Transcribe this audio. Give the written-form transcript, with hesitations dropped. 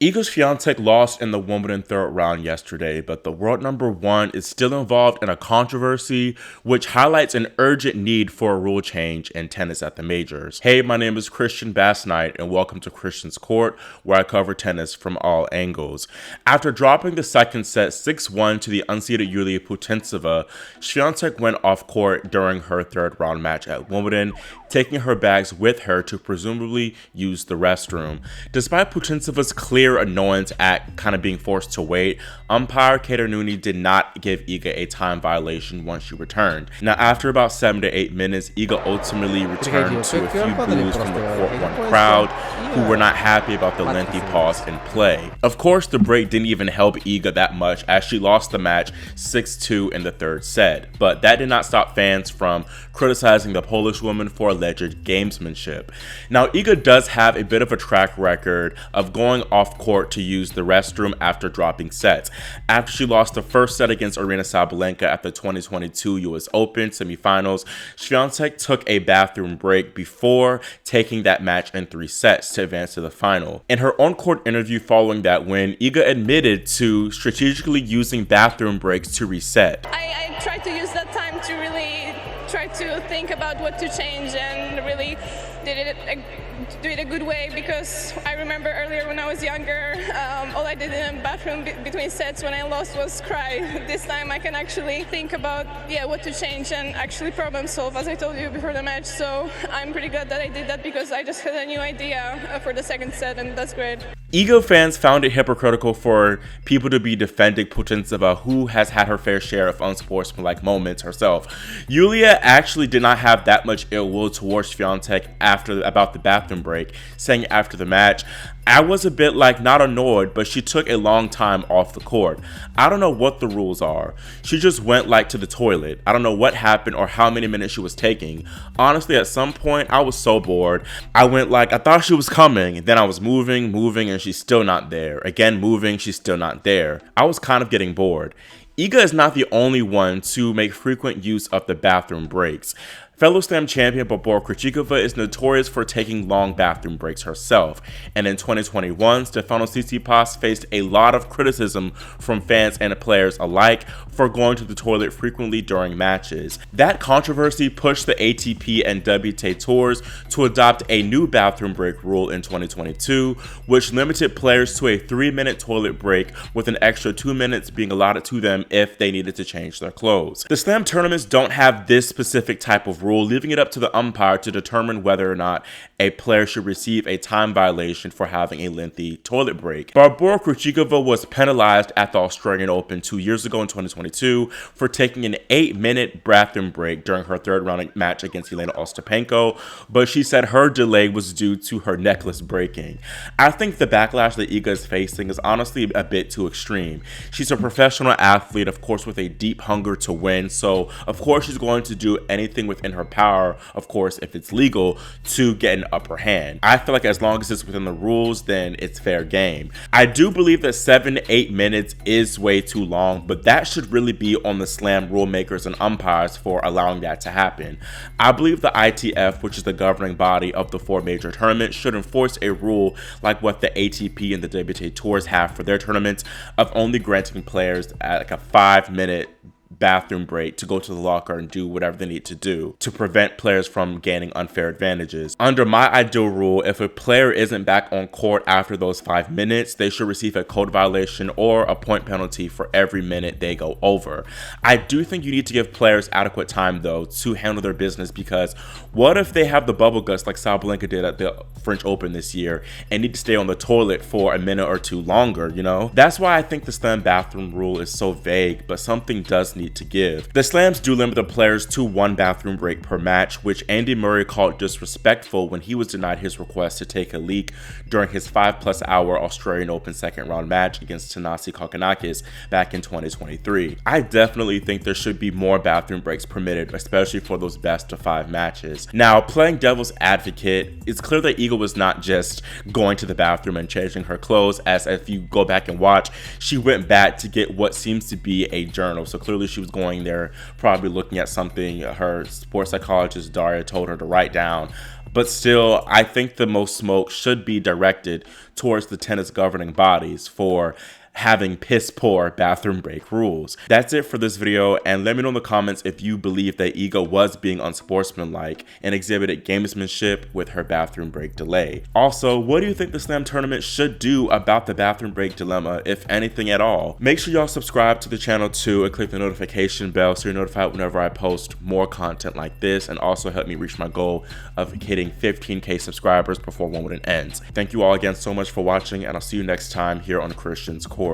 Iga Swiatek lost in the Wimbledon third round yesterday, but the world number one is still involved in a controversy which highlights an urgent need for a rule change in tennis at the majors. Hey, my name is Christian Bassnight and welcome to Christian's Court, where I cover tennis from all angles. After dropping the second set 6-1 to the unseeded Yulia Putintseva, Swiatek went off court during her third round match at Wimbledon, taking her bags with her to presumably use the restroom. Despite Putintseva's clear annoyance at kind of being forced to wait, umpire Kater Nooney did not give Iga a time violation once she returned. Now, after about 7 to 8 minutes, Iga ultimately returned to a few boos from the court one crowd who were not happy about the lengthy pause in play. Of course, the break didn't even help Iga that much as she lost the match 6-2 in the third set, but that did not stop fans from criticizing the Polish woman for alleged gamesmanship. Now, Iga does have a bit of a track record of going off court to use the restroom after dropping sets. After she lost the first set against Aryna Sabalenka at the 2022 US Open semifinals, Swiatek took a bathroom break before taking that match in 3 sets to advance to the final. In her on-court interview following that win, Iga admitted to strategically using bathroom breaks to reset. I tried to use that time to really try to think about what to change and really do it a good way, because I remember earlier when I was younger, all I did in the bathroom between sets when I lost was cry. This time I can actually think about what to change and actually problem solve, as I told you before the match. So I'm pretty glad that I did that, because I just had a new idea for the second set, and that's great. Iga fans found it hypocritical for people to be defending Putintseva, who has had her fair share of unsportsmanlike moments herself. Yulia actually did not have that much ill will towards Swiatek about the bathroom break, saying after the match, "I was a bit not annoyed, but she took a long time off the court. I don't know what the rules are. She just went to the toilet. I don't know what happened or how many minutes she was taking. Honestly, at some point, I was so bored. I went I thought she was coming. Then I was moving, and she's still not there. Again, moving, she's still not there. I was kind of getting bored." Iga is not the only one to make frequent use of the bathroom breaks. Fellow Slam champion Barbora Krejcikova is notorious for taking long bathroom breaks herself, and in 2021, Stefanos Tsitsipas faced a lot of criticism from fans and players alike for going to the toilet frequently during matches. That controversy pushed the ATP and WTA tours to adopt a new bathroom break rule in 2022, which limited players to a 3-minute toilet break with an extra 2 minutes being allotted to them if they needed to change their clothes. The Slam tournaments don't have this specific type of rule, leaving it up to the umpire to determine whether or not a player should receive a time violation for having a lengthy toilet break. Barbora Krejcikova was penalized at the Australian Open 2 years ago in 2022 for taking an 8-minute bathroom break during her third round match against Elena Ostapenko, but she said her delay was due to her necklace breaking. I think the backlash that Iga is facing is honestly a bit too extreme. She's a professional athlete, of course, with a deep hunger to win, so of course she's going to do anything within her power, of course, if it's legal, to get an upper hand. I feel like as long as it's within the rules, then it's fair game. I do believe that 7 to 8 minutes is way too long, but that should really be on the Slam rule makers and umpires for allowing that to happen. I believe the ITF, which is the governing body of the 4 major tournaments, should enforce a rule like what the ATP and the WTA tours have for their tournaments, of only granting players a 5-minute bathroom break to go to the locker and do whatever they need to do to prevent players from gaining unfair advantages. Under my ideal rule, if a player isn't back on court after those 5 minutes, they should receive a code violation or a point penalty for every minute they go over. I do think you need to give players adequate time, though, to handle their business, because what if they have the bubble guts like Sabalenka did at the French Open this year and need to stay on the toilet for a minute or two longer, That's why I think the Slam bathroom rule is so vague, but something does need to give. The Slams do limit the players to 1 bathroom break per match, which Andy Murray called disrespectful when he was denied his request to take a leak during his 5+ hour Australian Open second round match against Thanasi Kokkinakis back in 2023. I definitely think there should be more bathroom breaks permitted, especially for those best of 5 matches. Now, playing devil's advocate, it's clear that Iga was not just going to the bathroom and changing her clothes, as if you go back and watch, she went back to get what seems to be a journal. So clearly she was going there, probably looking at something her sports psychologist Daria told her to write down But still, I think the most smoke should be directed towards the tennis governing bodies for having piss poor bathroom break rules. That's it for this video, and let me know in the comments if you believe that Iga was being unsportsmanlike and exhibited gamesmanship with her bathroom break delay. Also, what do you think the Slam tournament should do about the bathroom break dilemma, if anything at all? Make sure y'all subscribe to the channel too and click the notification bell so you're notified whenever I post more content like this, and also help me reach my goal of hitting 15K subscribers before Wimbledon ends. Thank you all again so much for watching, and I'll see you next time here on Christian's Court.